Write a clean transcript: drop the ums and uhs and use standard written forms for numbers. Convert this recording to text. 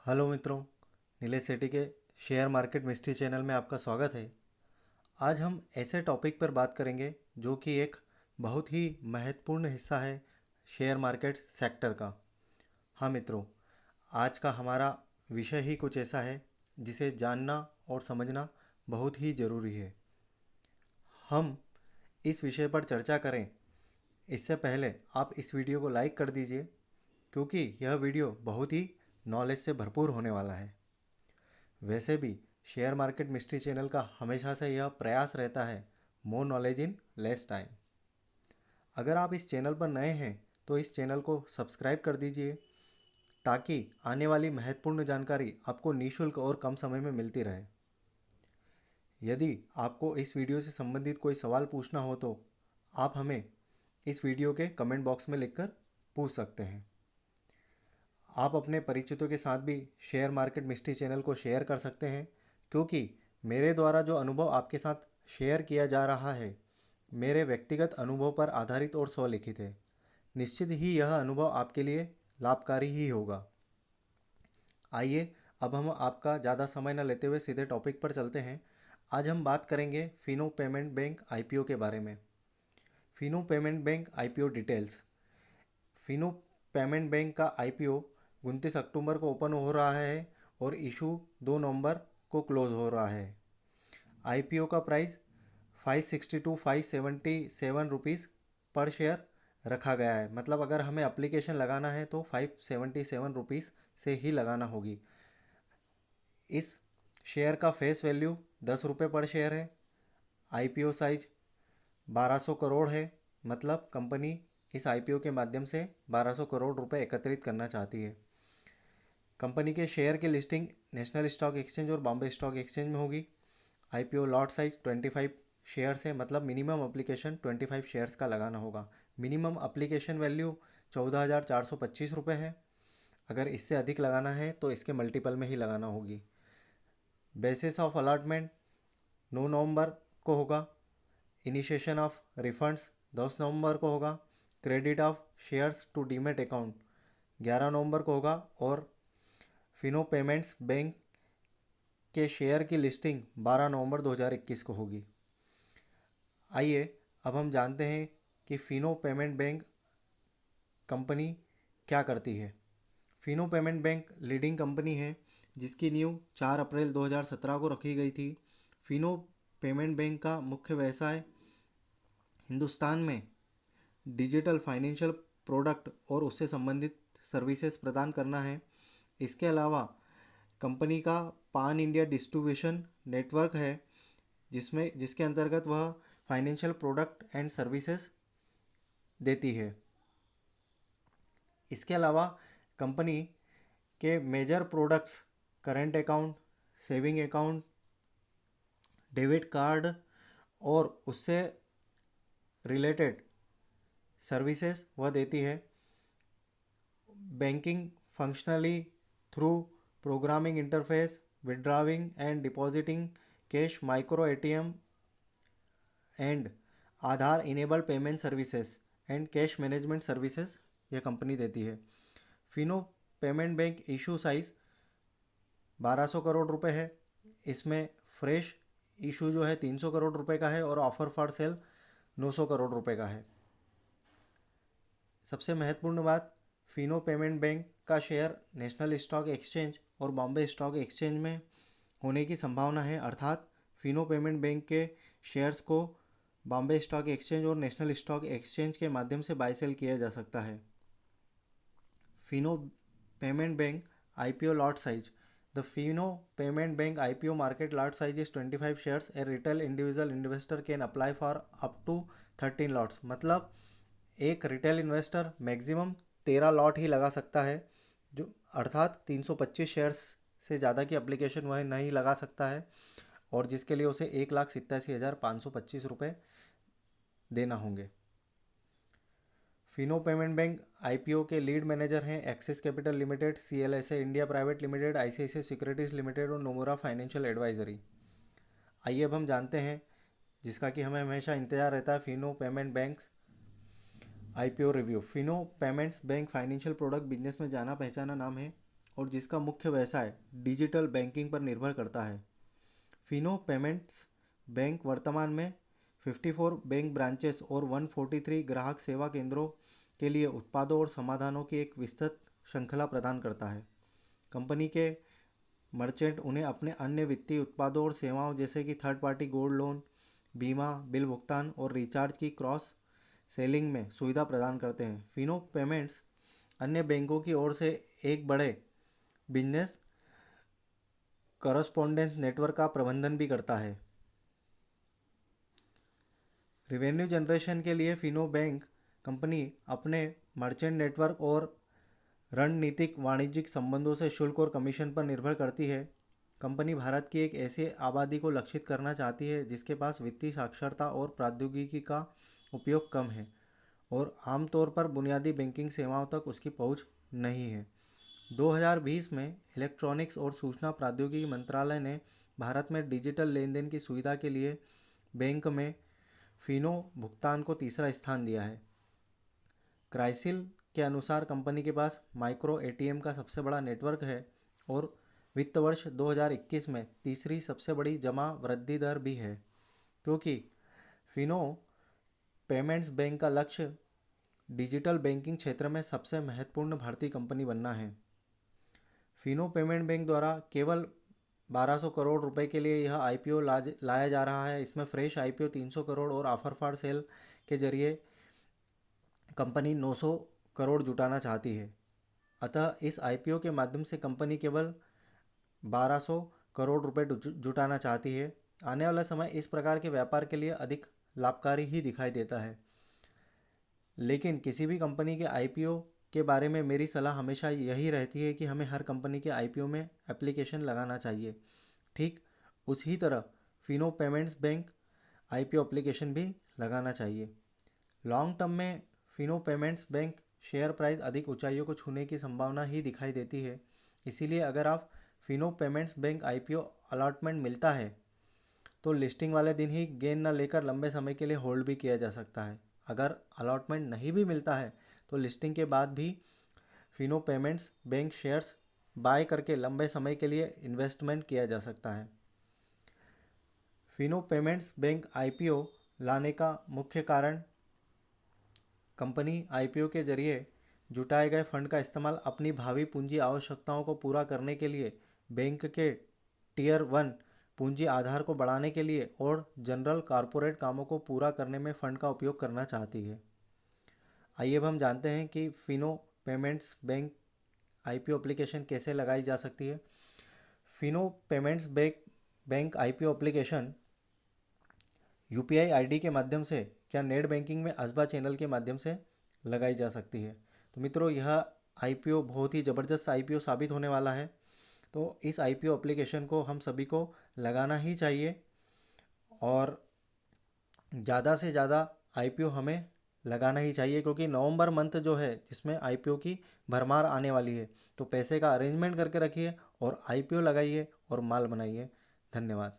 Hello मित्रों, नीलेश सेठी के share market mystery channel में आपका स्वागत है। आज हम ऐसे टॉपिक पर बात करेंगे जो कि एक बहुत ही महत्वपूर्ण हिस्सा है शेयर मार्केट सेक्टर का। हाँ मित्रों, आज का हमारा विषय ही कुछ ऐसा है जिसे जानना और समझना बहुत ही ज़रूरी है। हम इस विषय पर चर्चा करें इससे पहले आप इस वीडियो को लाइक कर दीजिए, क्योंकि यह वीडियो बहुत ही नॉलेज से भरपूर होने वाला है। वैसे भी शेयर मार्केट मिस्ट्री चैनल का हमेशा से यह प्रयास रहता है, more knowledge in less time. अगर आप इस चैनल पर नए हैं तो इस चैनल को सब्सक्राइब कर दीजिए, ताकि आने वाली महत्वपूर्ण जानकारी आपको निःशुल्क और कम समय में मिलती रहे। यदि आपको इस वीडियो से संबंधित कोई सवाल पूछना हो तो आप हमें इस वीडियो के कमेंट बॉक्स में लिखकर पूछ सकते हैं। आप अपने परिचितों के साथ भी शेयर मार्केट मिस्ट्री चैनल को शेयर कर सकते हैं, क्योंकि मेरे द्वारा जो अनुभव आपके साथ शेयर किया जा रहा है मेरे व्यक्तिगत अनुभव पर आधारित और स्वलिखित है। निश्चित ही यह अनुभव आपके लिए लाभकारी ही होगा। आइए अब हम आपका ज़्यादा समय न लेते हुए सीधे टॉपिक पर चलते हैं। आज हम बात करेंगे फिनो पेमेंट बैंक आईपीओ के बारे में। Fino payment bank IPO details. Fino payment bank का आईपीओ 29 अक्टूबर को ओपन हो रहा है और इशू 2 नवंबर को क्लोज हो रहा है। आईपीओ का प्राइस 560 टू 577 रुपीज़ पर शेयर रखा गया है। मतलब अगर हमें एप्लीकेशन लगाना है तो 577 रुपीज़ से ही लगाना होगी। इस शेयर का फेस वैल्यू 10 रुपये पर शेयर है। आईपीओ साइज 1200 करोड़ है। मतलब कंपनी इस आईपीओ के माध्यम से 1200 करोड़ रुपए एकत्रित करना चाहती है। कंपनी के शेयर की लिस्टिंग नेशनल स्टॉक एक्सचेंज और बॉम्बे स्टॉक एक्सचेंज में होगी। आईपीओ लॉट साइज 25 शेयर्स है। मतलब मिनिमम एप्लीकेशन 25 शेयर्स का लगाना होगा। मिनिमम एप्लीकेशन वैल्यू 14,425 रुपये है। अगर इससे अधिक लगाना है तो इसके मल्टीपल में ही लगाना होगी। बेसिस ऑफ अलॉटमेंट 9 नवंबर को होगा। इनिशिएशन ऑफ रिफंड्स 10 नवंबर को होगा। Credit of shares to demat account 11 नवंबर को होगा। और फिनो पेमेंट्स बैंक के शेयर की लिस्टिंग 12 नवंबर 2021 को होगी। आइए अब हम जानते हैं कि फिनो पेमेंट बैंक कंपनी क्या करती है। Fino payment bank leading company है जिसकी नींव 4 अप्रैल 2017 को रखी गई थी। फिनो पेमेंट बैंक का मुख्य व्यवसाय हिंदुस्तान में डिजिटल फाइनेंशियल प्रोडक्ट और उससे संबंधित सर्विसेज प्रदान करना है। इसके अलावा कंपनी का पान इंडिया डिस्ट्रीब्यूशन नेटवर्क है, जिसके अंतर्गत वह फाइनेंशियल प्रोडक्ट एंड सर्विसेज देती है। इसके अलावा कंपनी के major products current account, saving account, debit card और उससे रिलेटेड सर्विसेज वह देती है। Banking functionally through programming interface, withdrawing and depositing cash, micro ATM and Aadhaar enable payment services and cash management services यह कंपनी देती है। Fino payment bank issue size 1200 crore रुपए है। इसमें फ्रेश इशू जो है 300 करोड़ रुपए का है और ऑफर फॉर सेल 900 करोड़ रुपए का है। सबसे महत्वपूर्ण बात, फिनो पेमेंट बैंक का शेयर नेशनल स्टॉक एक्सचेंज और बॉम्बे स्टॉक एक्सचेंज में होने की संभावना है। अर्थात फिनो पेमेंट बैंक के शेयर्स को बॉम्बे स्टॉक एक्सचेंज और नेशनल स्टॉक एक्सचेंज के माध्यम से बाय सेल किया जा सकता है। Fino payment bank IPO lot size. The Fino payment bank IPO market lot size is 25 shares. A retail individual investor can apply for up to 13 lots. मतलब एक रिटेल इन्वेस्टर मैक्सिमम 13 लॉट ही लगा सकता है, जो अर्थात 325 शेयर्स से ज़्यादा की एप्लीकेशन वह नहीं लगा सकता है, और जिसके लिए उसे 1,87,525 रुपये देना होंगे। फिनो पेमेंट बैंक आईपीओ के लीड मैनेजर हैं axis capital limited, CLSA India private limited, ICICI securities limited और नोमुरा फाइनेंशियल एडवाइजरी। आइए अब हम जानते हैं, जिसका कि हमें हमेशा इंतजार रहता है, Fino payment bank IPO review. Fino payments bank financial product business में जाना पहचाना नाम है और जिसका मुख्य व्यवसाय डिजिटल बैंकिंग पर निर्भर करता है। फिनो पेमेंट्स बैंक वर्तमान में 54 बैंक ब्रांचेस और 143 ग्राहक सेवा केंद्रों के लिए उत्पादों और समाधानों की एक विस्तृत श्रृंखला प्रदान करता है। कंपनी के मर्चेंट उन्हें अपने अन्य वित्तीय उत्पादों और सेवाओं जैसे कि थर्ड पार्टी गोल्ड लोन, बीमा, बिल भुगतान और रिचार्ज की क्रॉस सेलिंग में सुविधा प्रदान करते हैं। फिनो पेमेंट्स अन्य बैंकों की ओर से एक बड़े बिजनेस कॉरस्पॉन्डेंस नेटवर्क का प्रबंधन भी करता है। रेवेन्यू जनरेशन के लिए फिनो बैंक कंपनी अपने मर्चेंट नेटवर्क और रणनीतिक वाणिज्यिक संबंधों से शुल्क और कमीशन पर निर्भर करती है। कंपनी भारत की एक ऐसी आबादी को लक्षित करना चाहती है जिसके पास वित्तीय साक्षरता और प्रौद्योगिकी का उपयोग कम है और आमतौर पर बुनियादी बैंकिंग सेवाओं तक उसकी पहुंच नहीं है। 2020 में इलेक्ट्रॉनिक्स और सूचना प्रौद्योगिकी मंत्रालय ने भारत में डिजिटल लेन देन की सुविधा के लिए बैंक में फिनो भुगतान को तीसरा स्थान दिया है। क्राइसिल के अनुसार कंपनी के पास माइक्रो एटीएम का सबसे बड़ा नेटवर्क है और वित्त वर्ष 2021 में तीसरी सबसे बड़ी जमा वृद्धि दर भी है। क्योंकि फिनो पेमेंट्स बैंक का लक्ष्य डिजिटल बैंकिंग क्षेत्र में सबसे महत्वपूर्ण भारतीय कंपनी बनना है। फिनो पेमेंट बैंक द्वारा केवल 1200 करोड़ रुपए के लिए यह आईपीओ लाया जा रहा है। इसमें फ्रेश आईपीओ 300 करोड़ और ऑफर फॉर सेल के जरिए कंपनी 900 करोड़ जुटाना चाहती है। अतः इस आईपीओ के माध्यम से कंपनी केवल 1200 करोड़ रुपए जुटाना चाहती है। आने वाला समय इस प्रकार के व्यापार के लिए अधिक लाभकारी ही दिखाई देता है। लेकिन किसी भी कंपनी के आईपीओ के बारे में मेरी सलाह हमेशा यही रहती है कि हमें हर कंपनी के आईपीओ में एप्लीकेशन लगाना चाहिए। ठीक उसी तरह Fino payments bank IPO application भी लगाना चाहिए। लॉन्ग टर्म में Fino payments bank share price अधिक ऊंचाइयों को छूने की संभावना ही दिखाई देती है। इसीलिए अगर आप Fino payments bank IPO allotment मिलता है तो लिस्टिंग वाले दिन ही गेन न लेकर लंबे समय के लिए होल्ड भी किया जा सकता है। अगर अलॉटमेंट नहीं भी मिलता है तो लिस्टिंग के बाद भी Fino payments bank shares buy करके लंबे समय के लिए इन्वेस्टमेंट किया जा सकता है। फिनो पेमेंट्स बैंक आईपीओ लाने का मुख्य कारण कंपनी आईपीओ के जरिए जुटाए गए फंड का इस्तेमाल अपनी भावी पूंजी आवश्यकताओं को पूरा करने के लिए, बैंक के टियर 1 पूंजी आधार को बढ़ाने के लिए और जनरल कॉरपोरेट कामों को पूरा करने में फंड का उपयोग करना चाहती है। आइए अब हम जानते हैं कि Fino payments bank IPO application कैसे लगाई जा सकती है। Fino payments bank IPO application UPI ID के माध्यम से क्या नेट बैंकिंग में असबा चैनल के माध्यम से लगाई जा सकती है। तो मित्रों, यह आईपीओ बहुत ही ज़बरदस्त आईपीओ साबित होने वाला है। तो इस आईपीओ एप्लीकेशन को हम सभी को लगाना ही चाहिए और ज़्यादा से ज़्यादा आईपीओ हमें लगाना ही चाहिए, क्योंकि नवंबर मंथ जो है जिसमें आईपीओ की भरमार आने वाली है। तो पैसे का अरेंजमेंट करके रखिए और आईपीओ लगाइए और माल बनाइए। धन्यवाद।